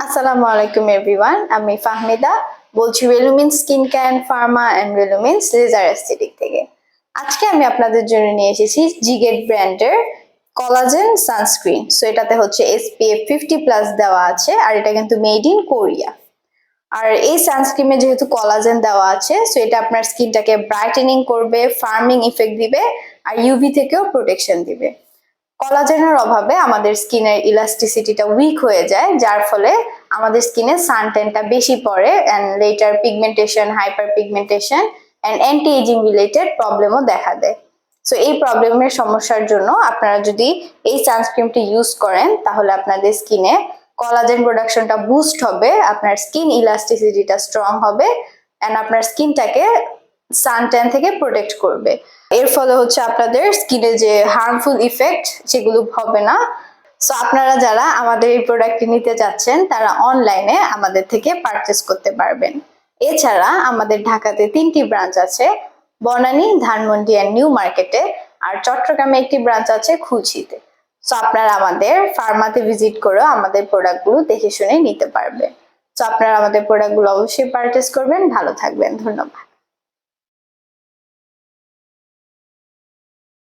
আসসালামু আলাইকুম এভরিওয়ান, আমি ফাহমিদা বলছি Relumin skin care and pharma and Relumin laser aesthetic থেকে। আজকে আমি আপনাদের জন্য নিয়ে এসেছি জিগেট ব্র্যান্ডের কোলাজেন সানস্ক্রিন। সো এটাতে হচ্ছে SPF 50+ দেওয়া আছে, আর এটা কিন্তু মেড ইন কোরিয়া। আর এই সানস্ক্রিনে যেহেতু কোলাজেন দেওয়া আছে, সো এটা আপনার স্কিনটাকে ব্রাইটেনিং করবে, ফার্মিং ইফেক্ট দিবে, আর ইউভি থেকেও প্রোটেকশন দিবে। কোলাজেনের অভাবে আমাদের স্কিনের ইলাস্টিসিটিটা উইক হয়ে যায়, যার ফলে আমাদের স্কিনে সানট্যানটা বেশি পড়ে and later pigmentation, hyper pigmentation and anti aging related প্রবলেমও দেখা দেয়। সো এই প্রবলেমের সমস্যার জন্য আপনারা যদি এই সানস্ক্রিনটি ইউজ করেন, তাহলে আপনাদের স্কিনে কোলাজেন প্রোডাকশনটা বুস্ট হবে, আপনার স্কিন ইলাস্টিসিটিটা স্ট্রং হবে এন্ড আপনার স্কিনটাকে সানট্যান থেকে প্রোটেক্ট করবে। এর ফলে হচ্ছে আপনাদের স্কিনে যে হার্মফুল ইফেক্ট সেগুলো হবে না। সো আপনারা যারা আমাদের এই প্রোডাক্টটি নিতে চাচ্ছেন, তারা অনলাইনে আমাদের থেকে পারচেস করতে পারবেন। এছাড়া আমাদের ঢাকাতে 3টি ব্রাঞ্চ আছে, বনানী, ধানমন্ডি এন্ড নিউ মার্কেটে, আর চট্টগ্রামে একটি ব্রাঞ্চ আছে খুলশীতে। সো আপনারা আমাদের ফার্মাতে ভিজিট করে আমাদের প্রোডাক্টগুলো দেখে শুনে নিতে পারবেন। সো আপনারা আমাদের প্রোডাক্টগুলো অবশ্যই পারচেস করবেন। ভালো থাকবেন, ধন্যবাদ।